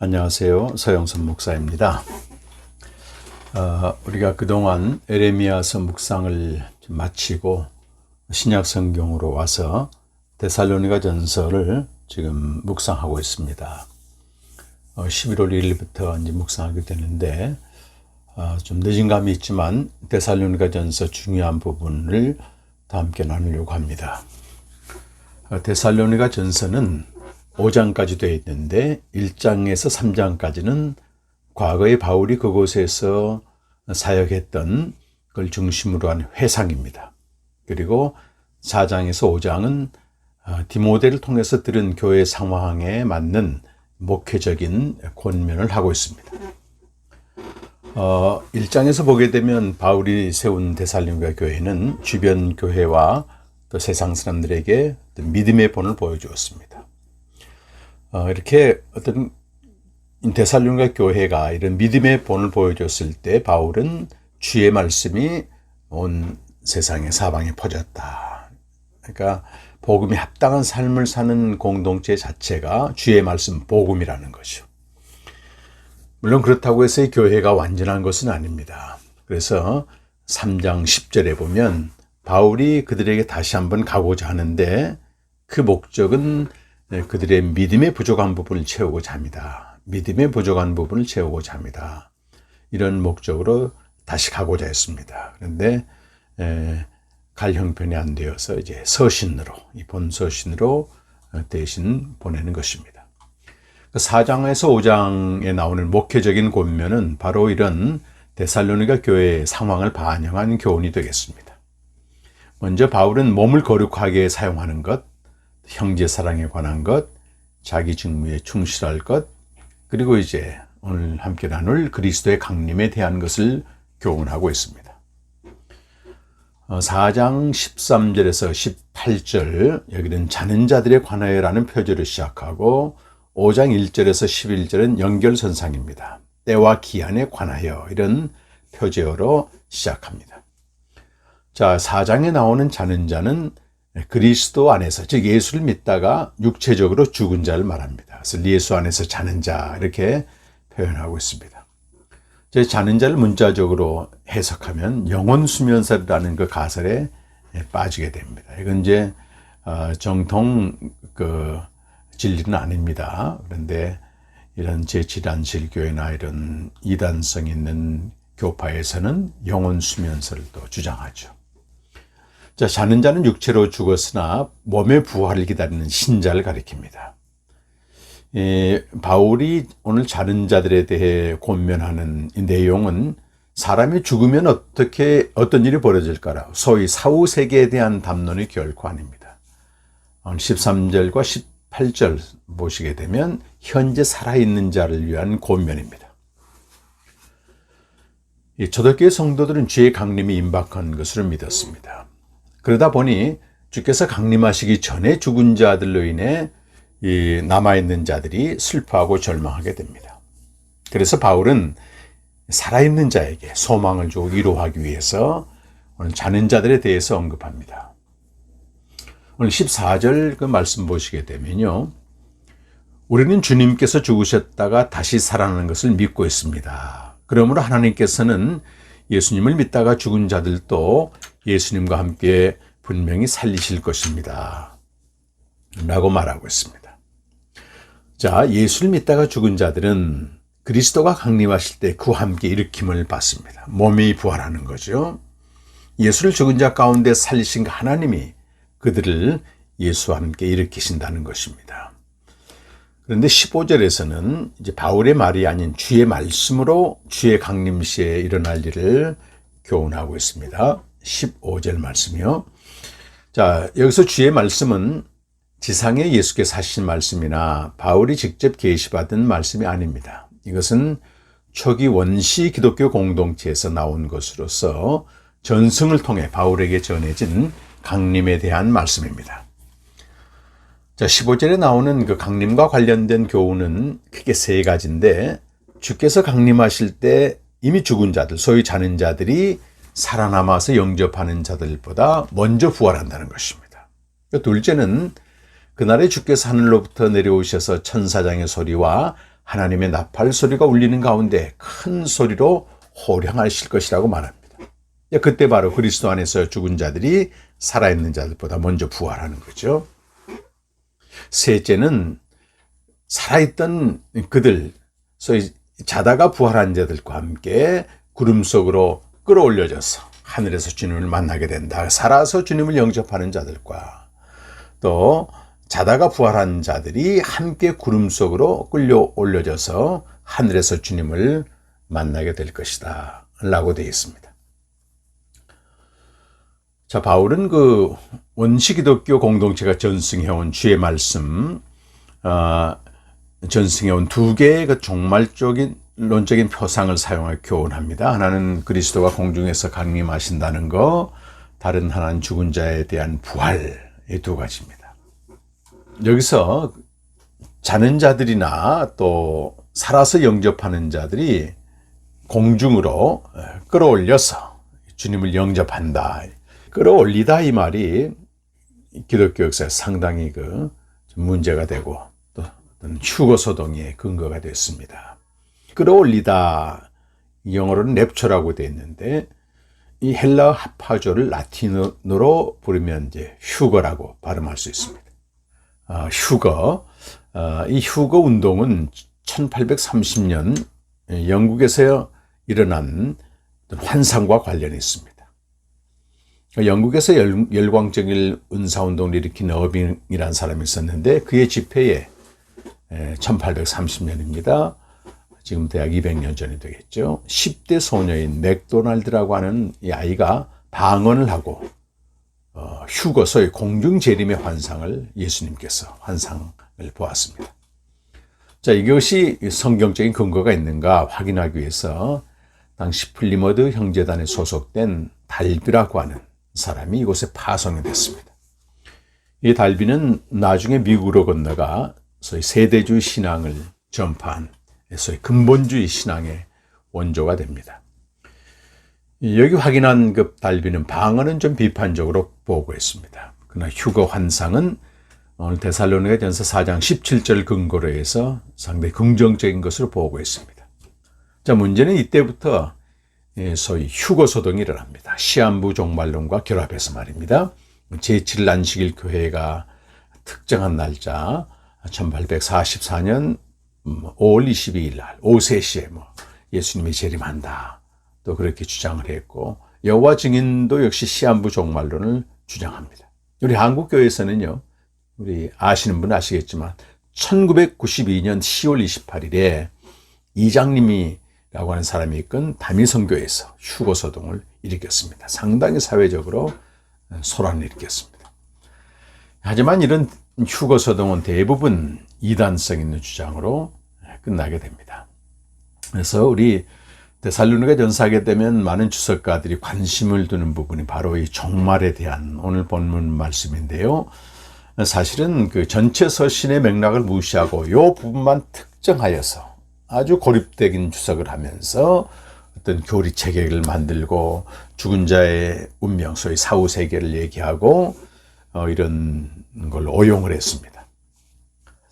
안녕하세요. 서영선 목사입니다. 우리가 그동안 에레미야서 묵상을 마치고 신약 성경으로 와서 데살로니가 전서를 지금 묵상하고 있습니다. 11월 1일부터 이제 묵상하게 되는데 좀 늦은 감이 있지만 데살로니가 전서 중요한 부분을 다 함께 나누려고 합니다. 데살로니가 전서는 5장까지 되어 있는데 1장에서 3장까지는 과거에 바울이 그곳에서 사역했던 걸 중심으로 한 회상입니다. 그리고 4장에서 5장은 디모데를 통해서 들은 교회 상황에 맞는 목회적인 권면을 하고 있습니다. 1장에서 보게 되면 바울이 세운 데살로니가 교회는 주변 교회와 또 세상 사람들에게 믿음의 본을 보여주었습니다. 이렇게 어떤 데살로니가 교회가 이런 믿음의 본을 보여줬을 때 바울은 주의 말씀이 온 세상의 사방에 퍼졌다. 그러니까 복음이 합당한 삶을 사는 공동체 자체가 주의 말씀 복음이라는 거죠. 물론 그렇다고 해서 이 교회가 완전한 것은 아닙니다. 그래서 3장 10절에 보면 바울이 그들에게 다시 한번 가고자 하는데 그 목적은 그들의 믿음의 부족한 부분을 채우고자 합니다. 믿음의 부족한 부분을 채우고자 합니다. 이런 목적으로 다시 가고자 했습니다. 그런데 갈 형편이 안 되어서 이제 서신으로, 이 본서신으로 대신 보내는 것입니다. 4장에서 5장에 나오는 목회적인 권면은 바로 이런 데살로니가 교회의 상황을 반영한 교훈이 되겠습니다. 먼저 바울은 몸을 거룩하게 사용하는 것, 형제 사랑에 관한 것, 자기 직무에 충실할 것, 그리고 이제 오늘 함께 나눌 그리스도의 강림에 대한 것을 교훈하고 있습니다. 4장 13절에서 18절, 여기는 자는 자들에 관하여라는 표제로 시작하고 5장 1절에서 11절은 연결선상입니다. 때와 기한에 관하여 이런 표제어로 시작합니다. 자, 4장에 나오는 자는 자는 그리스도 안에서, 즉 예수를 믿다가 육체적으로 죽은 자를 말합니다. 그래서 예수 안에서 자는 자 이렇게 표현하고 있습니다. 자는 자를 문자적으로 해석하면 영혼 수면설이라는 그 가설에 빠지게 됩니다. 이건 이제 정통 진리는 아닙니다. 그런데 이런 제7안실 교회나 이런 이단성 있는 교파에서는 영혼 수면설을 또 주장하죠. 자, 자는 자는 육체로 죽었으나 몸의 부활을 기다리는 신자를 가리킵니다. 바울이 오늘 자는 자들에 대해 권면하는 이 내용은 사람이 죽으면 어떤 일이 벌어질까라, 소위 사후세계에 대한 담론이 결코 아닙니다. 13절과 18절 보시게 되면 현재 살아있는 자를 위한 권면입니다. 초대교회 성도들은 주의 강림이 임박한 것으로 믿었습니다. 그러다 보니 주께서 강림하시기 전에 죽은 자들로 인해 남아있는 자들이 슬퍼하고 절망하게 됩니다. 그래서 바울은 살아있는 자에게 소망을 주고 위로하기 위해서 오늘 자는 자들에 대해서 언급합니다. 오늘 14절 그 말씀 보시게 되면요, 우리는 주님께서 죽으셨다가 다시 살아나는 것을 믿고 있습니다. 그러므로 하나님께서는 예수님을 믿다가 죽은 자들도 예수님과 함께 분명히 살리실 것입니다. 라고 말하고 있습니다. 자, 예수를 믿다가 죽은 자들은 그리스도가 강림하실 때 그와 함께 일으킴을 받습니다. 몸이 부활하는 거죠. 예수를 죽은 자 가운데 살리신 하나님이 그들을 예수와 함께 일으키신다는 것입니다. 그런데 15절에서는 이제 바울의 말이 아닌 주의 말씀으로 주의 강림 시에 일어날 일을 교훈하고 있습니다. 15절 말씀이요. 자, 여기서 주의 말씀은 지상에 예수께서 하신 말씀이나 바울이 직접 계시받은 말씀이 아닙니다. 이것은 초기 원시 기독교 공동체에서 나온 것으로서 전승을 통해 바울에게 전해진 강림에 대한 말씀입니다. 자, 15절에 나오는 그 강림과 관련된 교훈은 크게 3가지인데, 주께서 강림하실 때 이미 죽은 자들, 소위 자는 자들이 살아남아서 영접하는 자들보다 먼저 부활한다는 것입니다. 둘째는 그날에 주께서 하늘로부터 내려오셔서 천사장의 소리와 하나님의 나팔 소리가 울리는 가운데 큰 소리로 호령하실 것이라고 말합니다. 그때 바로 그리스도 안에서 죽은 자들이 살아있는 자들보다 먼저 부활하는 거죠. 셋째는 살아있던 그들, 소위 자다가 부활한 자들과 함께 구름 속으로 끌어올려져서 하늘에서 주님을 만나게 된다. 살아서 주님을 영접하는 자들과 또 자다가 부활한 자들이 함께 구름 속으로 끌려 올려져서 하늘에서 주님을 만나게 될 것이다 라고 되어 있습니다. 자, 바울은 그 원시기독교 공동체가 전승해온 주의 말씀, 전승해온 두 개의 그 종말적인 론적인 표상을 사용하여 교훈합니다. 하나는 그리스도가 공중에서 강림하신다는 거, 다른 하나는 죽은 자에 대한 부활, 이 두 가지입니다. 여기서 자는 자들이나 또 살아서 영접하는 자들이 공중으로 끌어올려서 주님을 영접한다. 끌어올리다 이 말이 기독교 역사에 상당히 그 문제가 되고 또 어떤 휴거소동의 근거가 됐습니다. 끌어올리다 영어로는 랩처라고 되어 있는데 이 헬라어 합파조를 라틴어로 부르면 이제 휴거라고 발음할 수 있습니다. 휴거, 이 휴거 운동은 1830년 영국에서 일어난 환상과 관련이 있습니다. 영국에서 열광적인 은사운동을 일으킨 어빙이라는 사람이 있었는데 그의 집회에 1830년입니다. 지금 대략 200년 전이 되겠죠. 10대 소녀인 맥도날드라고 하는 이 아이가 방언을 하고 휴거소의 공중재림의 환상을 예수님께서 환상을 보았습니다. 자, 이것이 성경적인 근거가 있는가 확인하기 위해서 당시 플리머드 형제단에 소속된 달비라고 하는 사람이 이곳에 파송이 됐습니다. 이 달비는 나중에 미국으로 건너가 소위 세대주의 신앙을 전파한 소위 근본주의 신앙의 원조가 됩니다. 여기 확인한 그 달비는 방언은 좀 비판적으로 보고했습니다. 그러나 휴거 환상은 오늘 데살로니가전서 4장 17절 근거로 해서 상당히 긍정적인 것으로 보고했습니다. 자, 문제는 이때부터 소위 휴거소동이 일어납니다. 시한부 종말론과 결합해서 말입니다. 제7일 안식일 교회가 특정한 날짜 1844년 5월 22일 날 오후 3시에 예수님이 재림한다. 또 그렇게 주장을 했고 여호와 증인도 역시 시한부 종말론을 주장합니다. 우리 한국교회에서는요. 우리 아시는 분 아시겠지만 1992년 10월 28일에 이장님이라고 하는 사람이 이끈 다미선교에서 휴거소동을 일으켰습니다. 상당히 사회적으로 소란을 일으켰습니다. 하지만 이런 휴거소동은 대부분 이단성 있는 주장으로 끝나게 됩니다. 그래서 우리 데살로니가 전서하게 되면 많은 주석가들이 관심을 두는 부분이 바로 이 종말에 대한 오늘 본문 말씀인데요. 사실은 그 전체 서신의 맥락을 무시하고 이 부분만 특정하여서 아주 고립적인 주석을 하면서 어떤 교리 체계를 만들고 죽은 자의 운명, 소위 사후세계를 얘기하고 이런 걸 오용을 했습니다.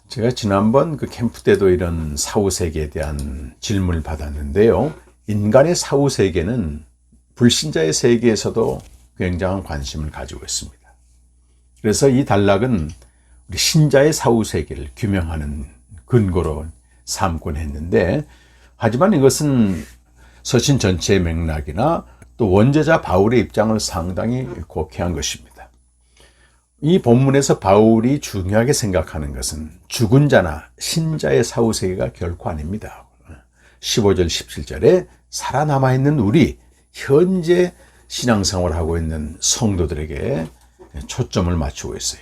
제가 지난번 그 캠프 때도 이런 사후세계에 대한 질문을 받았는데요. 인간의 사후세계는 불신자의 세계에서도 굉장한 관심을 가지고 있습니다. 그래서 이 단락은 우리 신자의 사후세계를 규명하는 근거로 삼곤 했는데 하지만 이것은 서신 전체의 맥락이나 또 원제자 바울의 입장을 상당히 곡해한 것입니다. 이 본문에서 바울이 중요하게 생각하는 것은 죽은 자나 신자의 사후세계가 결코 아닙니다. 15절 17절에 살아남아있는 우리 현재 신앙생활을 하고 있는 성도들에게 초점을 맞추고 있어요.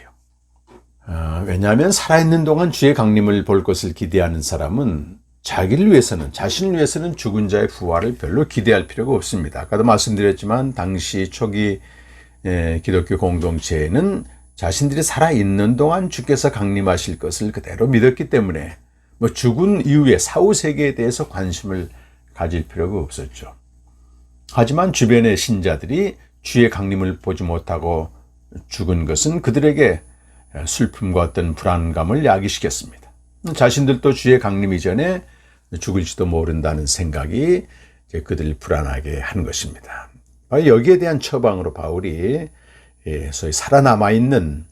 왜냐하면 살아있는 동안 주의 강림을 볼 것을 기대하는 사람은 자신을 위해서는 죽은 자의 부활을 별로 기대할 필요가 없습니다. 아까도 말씀드렸지만 당시 초기 기독교 공동체에는 자신들이 살아있는 동안 주께서 강림하실 것을 그대로 믿었기 때문에 죽은 이후의 사후세계에 대해서 관심을 가질 필요가 없었죠. 하지만 주변의 신자들이 주의 강림을 보지 못하고 죽은 것은 그들에게 슬픔과 어떤 불안감을 야기시켰습니다. 자신들도 주의 강림 이전에 죽을지도 모른다는 생각이 이제 그들을 불안하게 하는 것입니다. 여기에 대한 처방으로 바울이 소위 살아남아 있는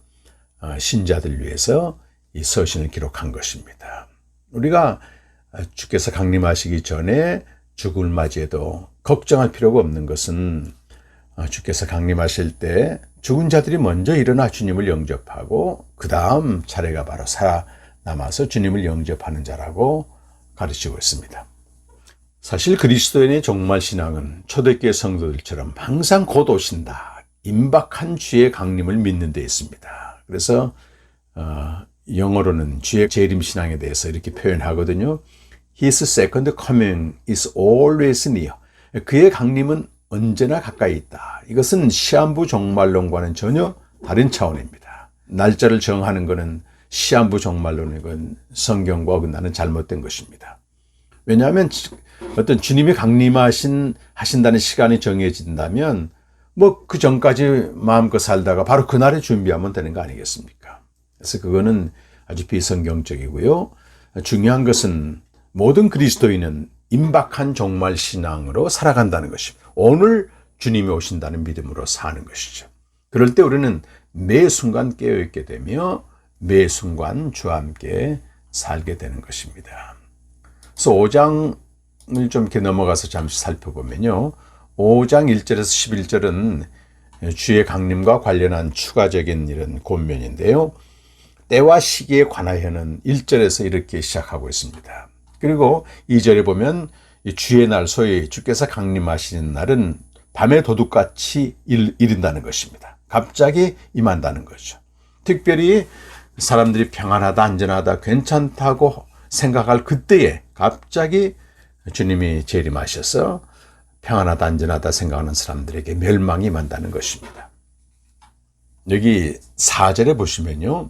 신자들 위해서 이 서신을 기록한 것입니다. 우리가 주께서 강림하시기 전에 죽음을 맞이해도 걱정할 필요가 없는 것은 주께서 강림하실 때 죽은 자들이 먼저 일어나 주님을 영접하고 그 다음 차례가 바로 살아남아서 주님을 영접하는 자라고 가르치고 있습니다. 사실 그리스도인의 종말 신앙은 초대교회 성도들처럼 항상 곧 오신다, 임박한 주의 강림을 믿는 데 있습니다. 그래서 영어로는 주의 재림 신앙에 대해서 이렇게 표현하거든요. His second coming is always near. 그의 강림은 언제나 가까이 있다. 이것은 시한부 종말론과는 전혀 다른 차원입니다. 날짜를 정하는 것은 시한부 종말론은 성경과 어긋나는 잘못된 것입니다. 왜냐하면 어떤 주님이 하신다는 시간이 정해진다면 그 전까지 마음껏 살다가 바로 그날에 준비하면 되는 거 아니겠습니까? 그래서 그거는 아주 비성경적이고요. 중요한 것은 모든 그리스도인은 임박한 종말 신앙으로 살아간다는 것입니다. 오늘 주님이 오신다는 믿음으로 사는 것이죠. 그럴 때 우리는 매 순간 깨어있게 되며 매 순간 주와 함께 살게 되는 것입니다. 그래서 5장을 좀 이렇게 넘어가서 잠시 살펴보면요. 5장 1절에서 11절은 주의 강림과 관련한 추가적인 이런 권면인데요. 때와 시기에 관하여는 1절에서 이렇게 시작하고 있습니다. 그리고 2절에 보면 주의 날, 소위 주께서 강림하시는 날은 밤의 도둑같이 이른다는 것입니다. 갑자기 임한다는 거죠. 특별히 사람들이 평안하다, 안전하다, 괜찮다고 생각할 그때에 갑자기 주님이 재림하셔서 평안하다, 안전하다 생각하는 사람들에게 멸망이 임한다는 것입니다. 여기 4절에 보시면요.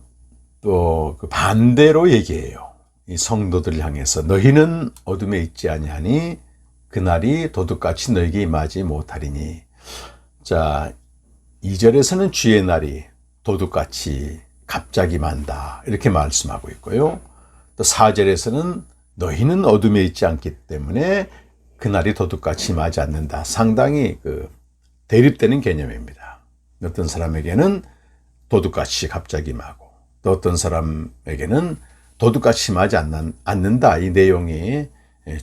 또 그 반대로 얘기해요. 이 성도들을 향해서 너희는 어둠에 있지 아니하니 그날이 도둑같이 너희에게 임하지 못하리니. 자, 2절에서는 주의 날이 도둑같이 갑자기 임한다 이렇게 말씀하고 있고요. 또 4절에서는 너희는 어둠에 있지 않기 때문에 그날이 도둑같이 임하지 않는다. 상당히 대립되는 개념입니다. 어떤 사람에게는 도둑같이 갑자기 임하고 또 어떤 사람에게는 도둑같이 임하지 않는다. 이 내용이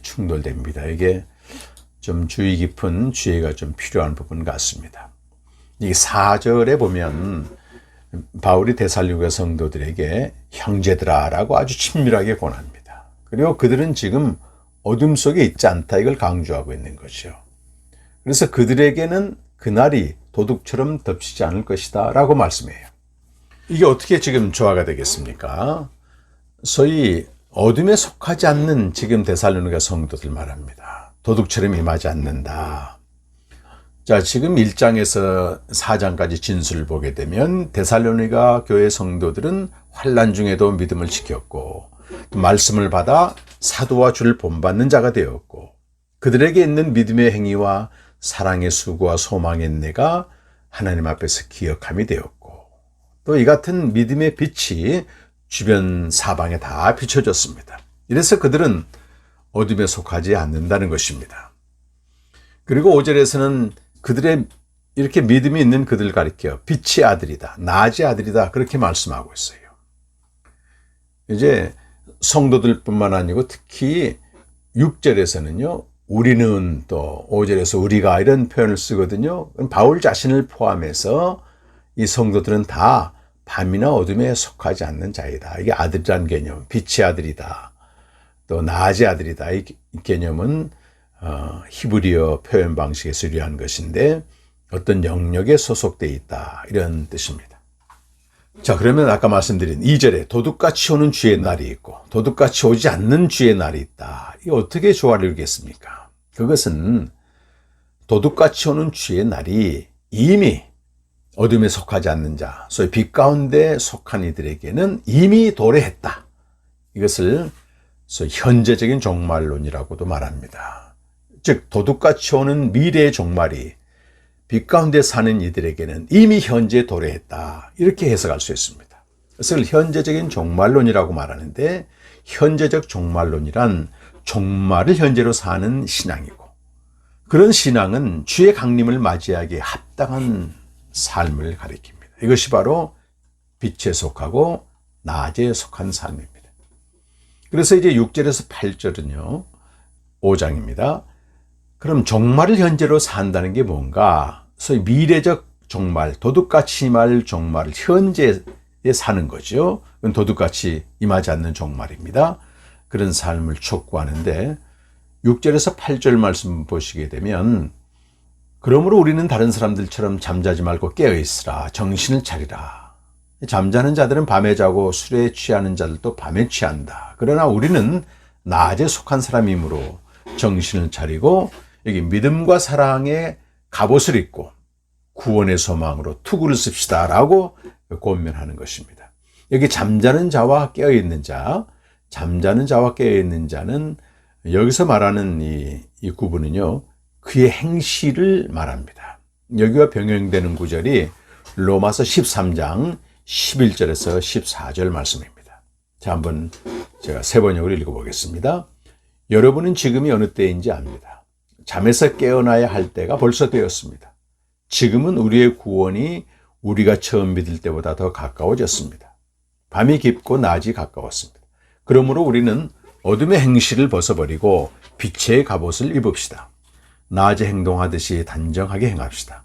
충돌됩니다. 이게 좀 주의 깊은 주의가 좀 필요한 부분 같습니다. 이 4절에 보면 바울이 데살로니가 성도들에게 형제들아라고 아주 친밀하게 권합니다. 그리고 그들은 지금 어둠 속에 있지 않다. 이걸 강조하고 있는 거죠. 그래서 그들에게는 그날이 도둑처럼 덮치지 않을 것이다 라고 말씀해요. 이게 어떻게 지금 조화가 되겠습니까? 소위 어둠에 속하지 않는 지금 데살로니가 성도들 말합니다. 도둑처럼 임하지 않는다. 자, 지금 1장에서 4장까지 진술을 보게 되면 데살로니가 교회 성도들은 환난 중에도 믿음을 지켰고 또 말씀을 받아 사도와 주를 본받는 자가 되었고 그들에게 있는 믿음의 행위와 사랑의 수고와 소망의 인내가 하나님 앞에서 기억함이 되었고 또 이 같은 믿음의 빛이 주변 사방에 다 비춰졌습니다. 이래서 그들은 어둠에 속하지 않는다는 것입니다. 그리고 5절에서는 그들의 이렇게 믿음이 있는 그들을 가리켜 빛의 아들이다, 낮의 아들이다 그렇게 말씀하고 있어요. 이제 성도들뿐만 아니고 특히 6절에서는요. 우리는 또 5절에서 우리가 이런 표현을 쓰거든요. 바울 자신을 포함해서 이 성도들은 다 밤이나 어둠에 속하지 않는 자이다. 이게 아들이라는 개념, 빛의 아들이다. 또 낮의 아들이다. 이 개념은 히브리어 표현 방식에서 유래한 것인데 어떤 영역에 소속되어 있다. 이런 뜻입니다. 자, 그러면 아까 말씀드린 2절에 도둑같이 오는 주의 날이 있고 도둑같이 오지 않는 주의 날이 있다. 이게 어떻게 조화를 이루겠습니까? 그것은 도둑같이 오는 주의 날이 이미 어둠에 속하지 않는 자, 소위 빛 가운데 속한 이들에게는 이미 도래했다. 이것을 소위 현재적인 종말론이라고도 말합니다. 즉 도둑같이 오는 미래의 종말이 빛 가운데 사는 이들에게는 이미 현재 도래했다. 이렇게 해석할 수 있습니다. 그래서 현재적인 종말론이라고 말하는데 현재적 종말론이란 종말을 현재로 사는 신앙이고, 그런 신앙은 주의 강림을 맞이하기에 합당한 삶을 가리킵니다. 이것이 바로 빛에 속하고 낮에 속한 삶입니다. 그래서 이제 6절에서 8절은요, 5장입니다. 그럼 종말을 현재로 산다는 게 뭔가? 소위 미래적 종말, 도둑같이 임할 종말을 현재에 사는 거죠. 그건 도둑같이 임하지 않는 종말입니다. 그런 삶을 촉구하는데 6절에서 8절 말씀 보시게 되면, 그러므로 우리는 다른 사람들처럼 잠자지 말고 깨어있으라, 정신을 차리라. 잠자는 자들은 밤에 자고 술에 취하는 자들도 밤에 취한다. 그러나 우리는 낮에 속한 사람이므로 정신을 차리고 여기 믿음과 사랑의 갑옷을 입고 구원의 소망으로 투구를 씁시다 라고 권면하는 것입니다. 여기 잠자는 자와 깨어있는 자, 잠자는 자와 깨어있는 자는 여기서 말하는 이 구분은요, 그의 행실을 말합니다. 여기와 병행되는 구절이 로마서 13장 11절에서 14절 말씀입니다. 자, 한번 제가 세 번역을 읽어보겠습니다. 여러분은 지금이 어느 때인지 압니다. 잠에서 깨어나야 할 때가 벌써 되었습니다. 지금은 우리의 구원이 우리가 처음 믿을 때보다 더 가까워졌습니다. 밤이 깊고 낮이 가까웠습니다. 그러므로 우리는 어둠의 행실을 벗어버리고 빛의 갑옷을 입읍시다. 낮에 행동하듯이 단정하게 행합시다.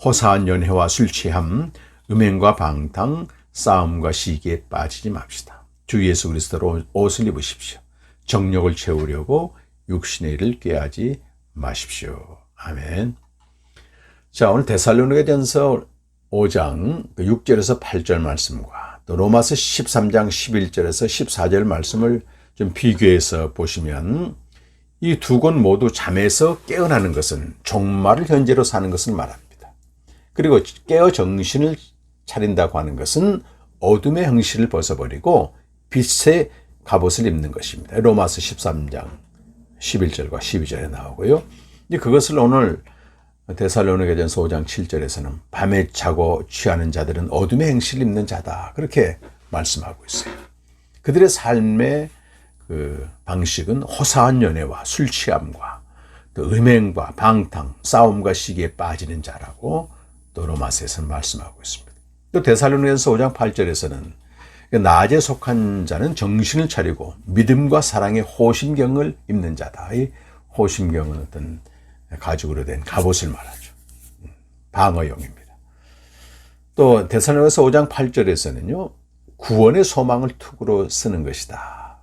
허사한 연회와 술 취함, 음행과 방탕, 싸움과 시기에 빠지지 맙시다. 주 예수 그리스도로 옷을 입으십시오. 정욕을 채우려고 육신의 일을 꾀하지 마십시오. 아멘. 자, 오늘 데살로니가전서 5장 6절에서 8절 말씀과 또 로마서 13장 11절에서 14절 말씀을 좀 비교해서 보시면, 이 두 권 모두 잠에서 깨어나는 것은 종말을 현재로 사는 것을 말합니다. 그리고 깨어 정신을 차린다고 하는 것은 어둠의 행실을 벗어버리고 빛의 갑옷을 입는 것입니다. 로마서 13장 11절과 12절에 나오고요. 이제 그것을 오늘 데살로니가전서 5장 7절에서는 밤에 자고 취하는 자들은 어둠의 행실을 입는 자다, 그렇게 말씀하고 있어요. 그들의 삶의 그 방식은 호사한 연애와 술 취함과 또 음행과 방탕, 싸움과 시기에 빠지는 자라고 또 로마서에서는 말씀하고 있습니다. 또 데살로니가전서 5장 8절에서는 낮에 속한 자는 정신을 차리고 믿음과 사랑의 호심경을 입는 자다. 이 호심경은 어떤 가죽으로 된 갑옷을 말하죠. 방어용입니다. 또 데살로니가서 5장 8절에서는요, 구원의 소망을 투구로 쓰는 것이다.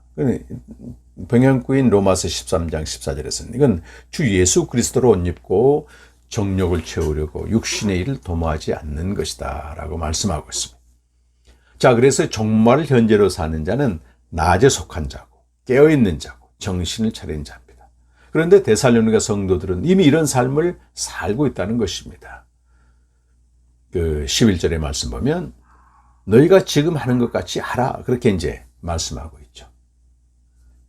병행구인 로마서 13장 14절에서는 이건 주 예수 그리스도로 옷 입고 정욕을 채우려고 육신의 일을 도모하지 않는 것이다 라고 말씀하고 있습니다. 자, 그래서 종말을 현재로 사는 자는 낮에 속한 자고 깨어있는 자고 정신을 차린 자입니다. 그런데 데살로니가 성도들은 이미 이런 삶을 살고 있다는 것입니다. 그 11절의 말씀 보면 너희가 지금 하는 것 같이 하라, 그렇게 이제 말씀하고 있죠.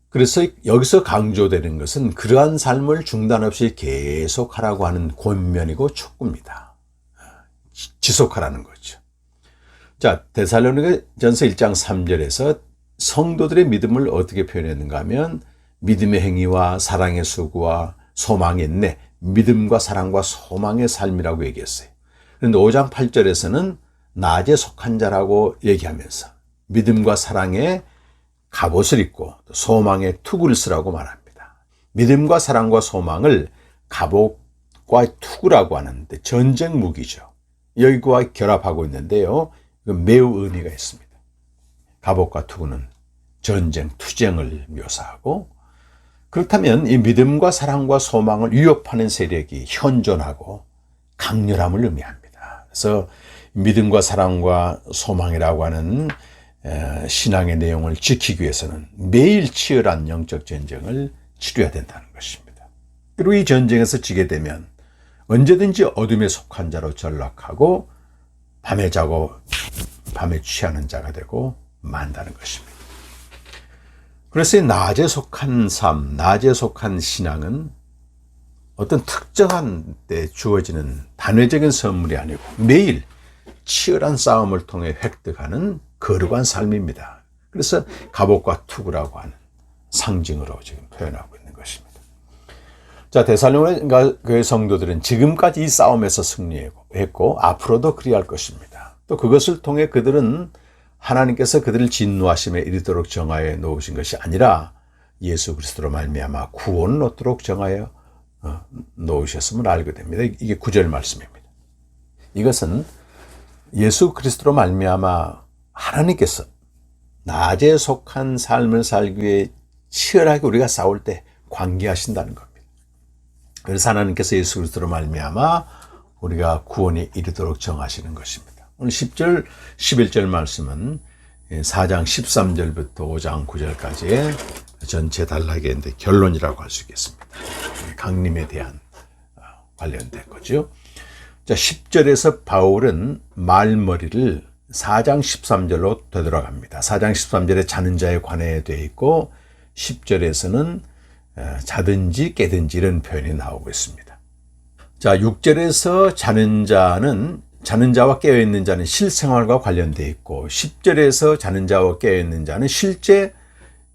그래서 여기서 강조되는 것은 그러한 삶을 중단 없이 계속하라고 하는 권면이고 촉구입니다. 지속하라는 거죠. 자, 데살로니가전서 1장 3절에서 성도들의 믿음을 어떻게 표현했는가 하면 믿음의 행위와 사랑의 수고와 소망의 인내, 믿음과 사랑과 소망의 삶이라고 얘기했어요. 그런데 5장 8절에서는 낮에 속한 자라고 얘기하면서 믿음과 사랑의 갑옷을 입고 소망의 투구를 쓰라고 말합니다. 믿음과 사랑과 소망을 갑옷과 투구라고 하는데 전쟁 무기죠. 여기와 결합하고 있는데요, 매우 의미가 있습니다. 갑옷과 투구는 전쟁, 투쟁을 묘사하고, 그렇다면 이 믿음과 사랑과 소망을 위협하는 세력이 현존하고 강렬함을 의미합니다. 그래서 믿음과 사랑과 소망이라고 하는 신앙의 내용을 지키기 위해서는 매일 치열한 영적 전쟁을 치러야 된다는 것입니다. 그리고 이 전쟁에서 지게 되면 언제든지 어둠에 속한 자로 전락하고 밤에 자고 밤에 취하는 자가 되고 만다는 것입니다. 그래서 이 낮에 속한 삶, 낮에 속한 신앙은 어떤 특정한 때 주어지는 단회적인 선물이 아니고 매일 치열한 싸움을 통해 획득하는 거룩한 삶입니다. 그래서 갑옷과 투구라고 하는 상징으로 지금 표현하고 있는 것입니다. 자, 데살로니가 교회 성도들은 지금까지 이 싸움에서 승리했고 앞으로도 그리할 것입니다. 또 그것을 통해 그들은 하나님께서 그들을 진노하심에 이르도록 정하여 놓으신 것이 아니라 예수 그리스도로 말미암아 구원을 얻도록 정하여 놓으셨음을 알게 됩니다. 이게 9절 말씀입니다. 이것은 예수 그리스도로 말미암아 하나님께서 낮에 속한 삶을 살기 위해 치열하게 우리가 싸울 때 관계하신다는 겁니다. 그래서 하나님께서 예수 그리스도로 말미암아 우리가 구원에 이르도록 정하시는 것입니다. 오늘 10절, 11절 말씀은 4장 13절부터 5장 9절까지의 전체 단락의 결론이라고 할 수 있겠습니다. 강림에 대한 관련된 거죠. 자, 10절에서 바울은 말머리를 4장 13절로 되돌아갑니다. 4장 13절에 자는 자에 관해 되어 있고 10절에서는 자든지 깨든지 이런 표현이 나오고 있습니다. 자, 6절에서 자는 자와 깨어있는 자는 실생활과 관련되어 있고 10절에서 자는 자와 깨어있는 자는 실제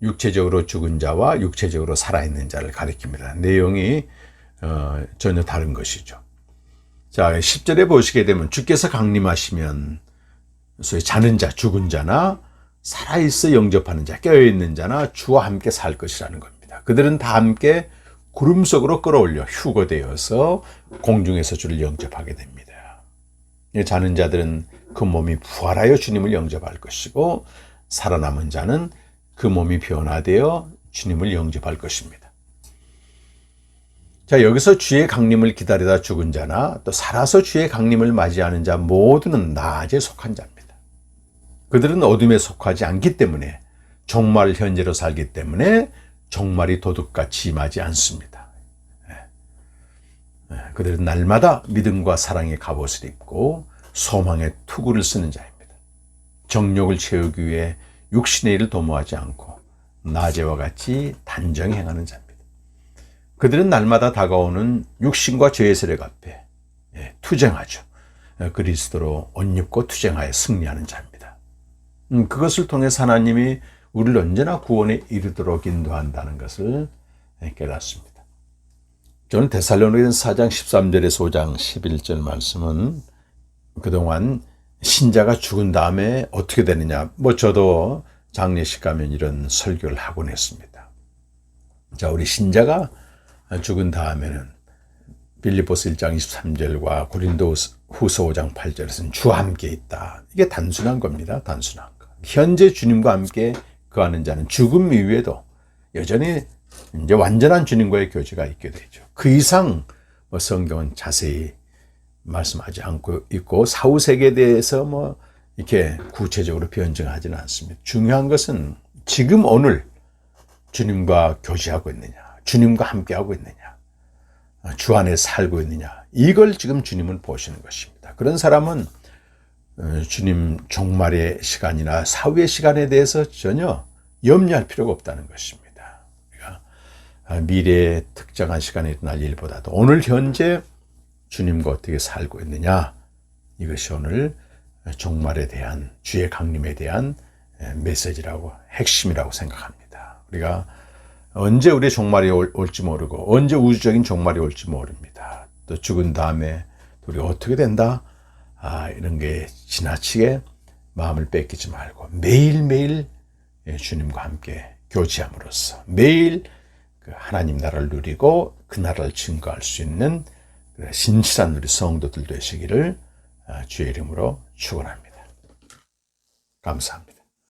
육체적으로 죽은 자와 육체적으로 살아있는 자를 가리킵니다. 내용이 전혀 다른 것이죠. 자, 10절에 보시게 되면 주께서 강림하시면 소위 자는 자, 죽은 자나 살아있어 영접하는 자, 깨어있는 자나 주와 함께 살 것이라는 겁니다. 그들은 다 함께 구름 속으로 끌어올려 휴거되어서 공중에서 주를 영접하게 됩니다. 자는 자들은 그 몸이 부활하여 주님을 영접할 것이고 살아남은 자는 그 몸이 변화되어 주님을 영접할 것입니다. 자, 여기서 주의 강림을 기다리다 죽은 자나 또 살아서 주의 강림을 맞이하는 자 모두는 낮에 속한 자입니다. 그들은 어둠에 속하지 않기 때문에 종말 현재로 살기 때문에 종말이 도둑같이 임하지 않습니다. 그들은 날마다 믿음과 사랑의 갑옷을 입고 소망의 투구를 쓰는 자입니다. 정욕을 채우기 위해 육신의 일을 도모하지 않고 낮에와 같이 단정히 행하는 자입니다. 그들은 날마다 다가오는 육신과 죄의 세력 앞에 투쟁하죠. 그리스도로 옷 입고 투쟁하여 승리하는 자입니다. 그것을 통해서 하나님이 우리를 언제나 구원에 이르도록 인도한다는 것을 깨닫습니다. 저는 데살로니가서 4장 13절에서 5장 11절 말씀은 그동안 신자가 죽은 다음에 어떻게 되느냐, 저도 장례식 가면 이런 설교를 하곤 했습니다. 자, 우리 신자가 죽은 다음에는 빌립보서 1장 23절과 고린도후서 5장 8절에서는 주와 함께 있다. 이게 단순한 겁니다. 단순한 거. 현재 주님과 함께 거하는 자는 죽음 이후에도 여전히 이제 완전한 주님과의 교제가 있게 되죠. 그 이상 성경은 자세히 말씀하지 않고 있고 사후세계에 대해서 이렇게 구체적으로 변증하지는 않습니다. 중요한 것은 지금 오늘 주님과 교제하고 있느냐, 주님과 함께하고 있느냐, 주 안에 살고 있느냐, 이걸 지금 주님은 보시는 것입니다. 그런 사람은 주님 종말의 시간이나 사후의 시간에 대해서 전혀 염려할 필요가 없다는 것입니다. 그러니까 미래의 특정한 시간에 일어날 일보다도 오늘 현재 주님과 어떻게 살고 있느냐, 이것이 오늘 종말에 대한, 주의 강림에 대한 메시지라고, 핵심이라고 생각합니다. 우리가 언제 우리의 종말이 올지 모르고 언제 우주적인 종말이 올지 모릅니다. 또 죽은 다음에 우리가 어떻게 된다, 이런 게 지나치게 마음을 뺏기지 말고 매일매일 주님과 함께 교제함으로써 매일 그 하나님 나라를 누리고 그 나라를 증거할 수 있는 신실한 우리 성도들 되시기를 주의 이름으로 축원합니다. 감사합니다.